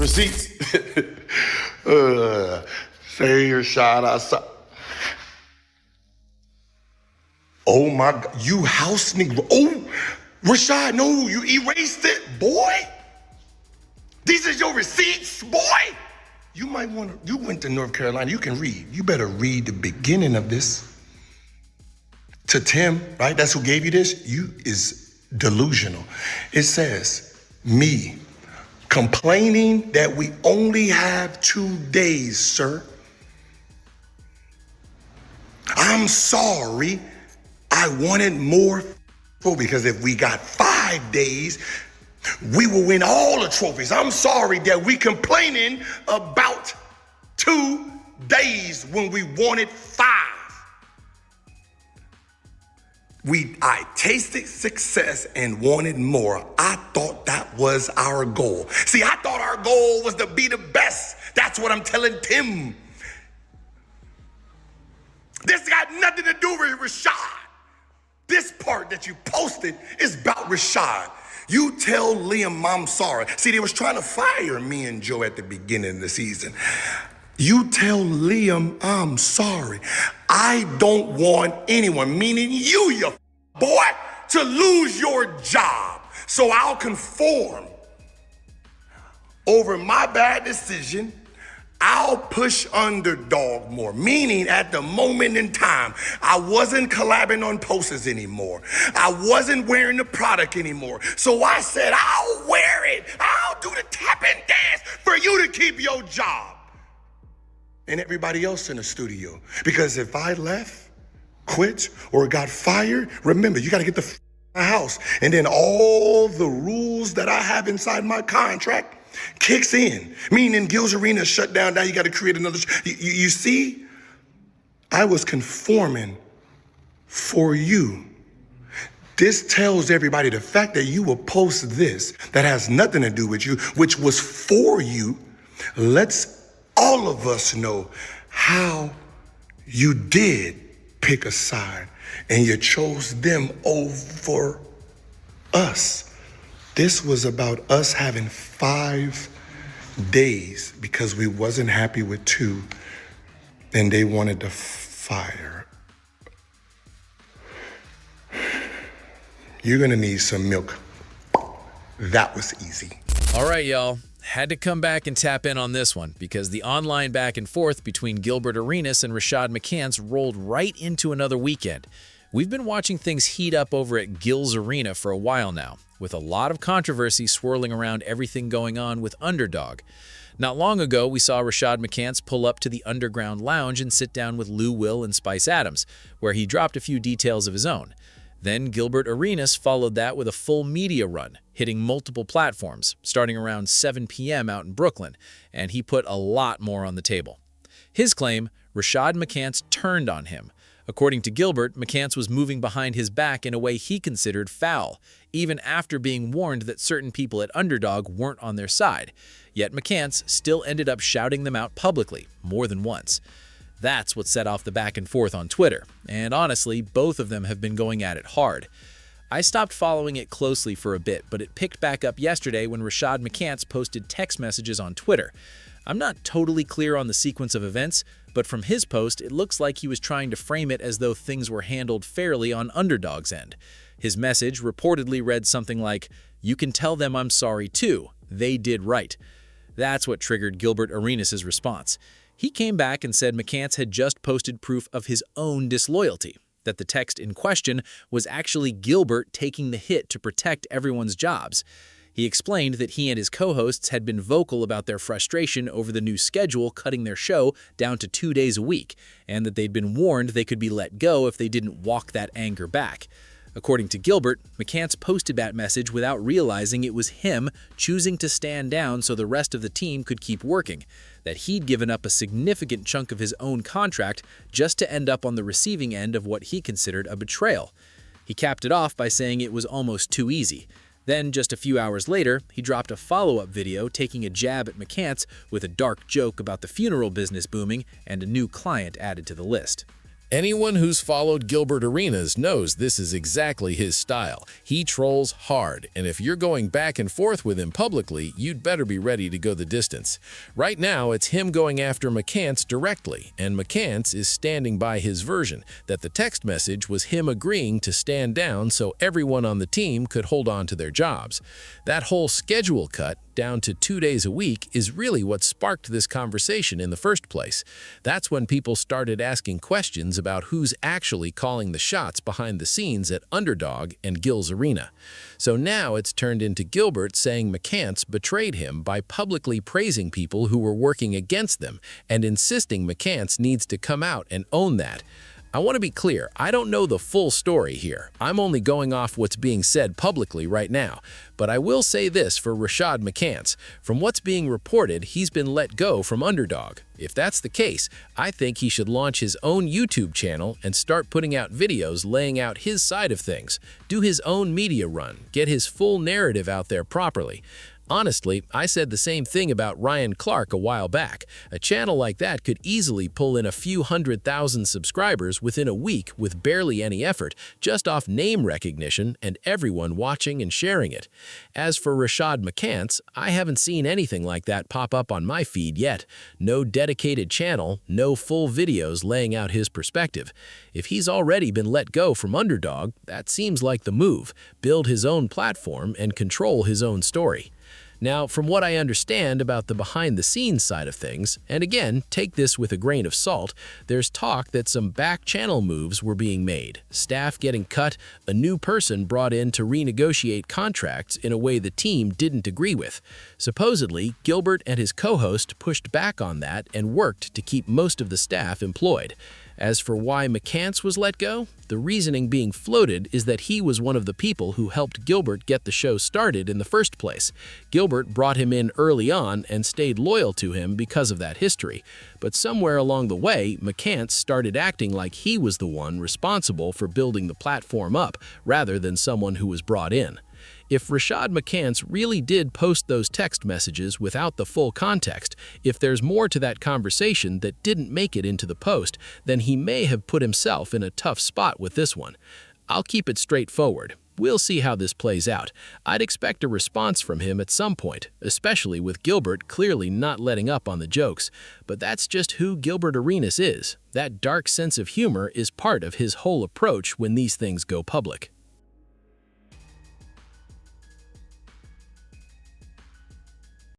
receipts. Say Rashad, I saw. Oh my God, you house nigga. Oh, Rashad, no, you erased it, boy. These are your receipts, boy. You might want to, you went to North Carolina, you can read. You better read the beginning of this. To Tim, right? That's who gave you this. You is delusional. It says, me complaining that we only have 2 days, sir. I'm sorry. I wanted more because if we got 5 days, we will win all the trophies. I'm sorry that we complaining about 2 days when we wanted 5. I tasted success and wanted more. I thought that was our goal. See, I thought our goal was to be the best. That's what I'm telling Tim. This got nothing to do with Rashad. This part that you posted is about Rashad. You tell Liam I'm sorry. See, they was trying to fire me and Joe at the beginning of the season. You tell Liam I'm sorry. I don't want anyone, meaning you boy, to lose your job. So I'll conform. Over my bad decision, I'll push underdog more, meaning at the moment in time, I wasn't collabing on posters anymore. I wasn't wearing the product anymore. So I said, I'll wear it. I'll do the tap and dance for you to keep your job. And everybody else in the studio. Because if I left, quit, or got fired, remember, you got to get the house. And then all the rules that I have inside my contract kicks in, meaning Gilbert Arenas shut down. Now you got to create another. You see, I was conforming for you. This tells everybody the fact that you will post this that has nothing to do with you, which was for you. Let's all of us know how you did pick a side and you chose them over us. This was about us having 5 days because we wasn't happy with 2 and they wanted to fire. You're gonna need some milk. That was easy. All right, y'all. Had to come back and tap in on this one because the online back and forth between Gilbert Arenas and Rashad McCants rolled right into another weekend. We've been watching things heat up over at Gil's Arena for a while now, with a lot of controversy swirling around everything going on with Underdog. Not long ago, we saw Rashad McCants pull up to the Underground Lounge and sit down with Lou Will and Spice Adams, where he dropped a few details of his own. Then Gilbert Arenas followed that with a full media run, hitting multiple platforms, starting around 7 p.m. out in Brooklyn, and he put a lot more on the table. His claim, Rashad McCants turned on him. According to Gilbert, McCants was moving behind his back in a way he considered foul, even after being warned that certain people at Underdog weren't on their side. Yet McCants still ended up shouting them out publicly, more than once. That's what set off the back and forth on Twitter, and honestly, both of them have been going at it hard. I stopped following it closely for a bit, but it picked back up yesterday when Rashad McCants posted text messages on Twitter. I'm not totally clear on the sequence of events, but from his post, it looks like he was trying to frame it as though things were handled fairly on Underdog's end. His message reportedly read something like, "You can tell them I'm sorry too. They did right." That's what triggered Gilbert Arenas' response. He came back and said McCants had just posted proof of his own disloyalty, that the text in question was actually Gilbert taking the hit to protect everyone's jobs. He explained that he and his co-hosts had been vocal about their frustration over the new schedule cutting their show down to 2 days a week, and that they'd been warned they could be let go if they didn't walk that anger back. According to Gilbert, McCants posted that message without realizing it was him choosing to stand down so the rest of the team could keep working, that he'd given up a significant chunk of his own contract just to end up on the receiving end of what he considered a betrayal. He capped it off by saying it was almost too easy. Then, just a few hours later, he dropped a follow-up video taking a jab at McCants with a dark joke about the funeral business booming and a new client added to the list. Anyone who's followed Gilbert Arenas knows this is exactly his style. He trolls hard, and if you're going back and forth with him publicly, you'd better be ready to go the distance. Right now, it's him going after McCants directly, and McCants is standing by his version, that the text message was him agreeing to stand down so everyone on the team could hold on to their jobs. That whole schedule cut, down to 2 days a week, is really what sparked this conversation in the first place. That's when people started asking questions about who's actually calling the shots behind the scenes at Underdog and Gil's Arena. So now it's turned into Gilbert saying McCants betrayed him by publicly praising people who were working against them and insisting McCants needs to come out and own that. I want to be clear, I don't know the full story here. I'm only going off what's being said publicly right now. But I will say this for Rashad McCants. From what's being reported, he's been let go from Underdog. If that's the case, I think he should launch his own YouTube channel and start putting out videos laying out his side of things. Do his own media run, get his full narrative out there properly. Honestly, I said the same thing about Ryan Clark a while back. A channel like that could easily pull in a few 100,000 subscribers within a week with barely any effort, just off name recognition and everyone watching and sharing it. As for Rashad McCants, I haven't seen anything like that pop up on my feed yet. No dedicated channel, no full videos laying out his perspective. If he's already been let go from Underdog, that seems like the move. Build his own platform and control his own story. Now, from what I understand about the behind-the-scenes side of things, and again, take this with a grain of salt, there's talk that some back-channel moves were being made, staff getting cut, a new person brought in to renegotiate contracts in a way the team didn't agree with. Supposedly, Gilbert and his co-host pushed back on that and worked to keep most of the staff employed. As for why McCants was let go, the reasoning being floated is that he was one of the people who helped Gilbert get the show started in the first place. Gilbert brought him in early on and stayed loyal to him because of that history. But somewhere along the way, McCants started acting like he was the one responsible for building the platform up, rather than someone who was brought in. If Rashad McCants really did post those text messages without the full context, if there's more to that conversation that didn't make it into the post, then he may have put himself in a tough spot with this one. I'll keep it straightforward. We'll see how this plays out. I'd expect a response from him at some point, especially with Gilbert clearly not letting up on the jokes. But that's just who Gilbert Arenas is. That dark sense of humor is part of his whole approach when these things go public.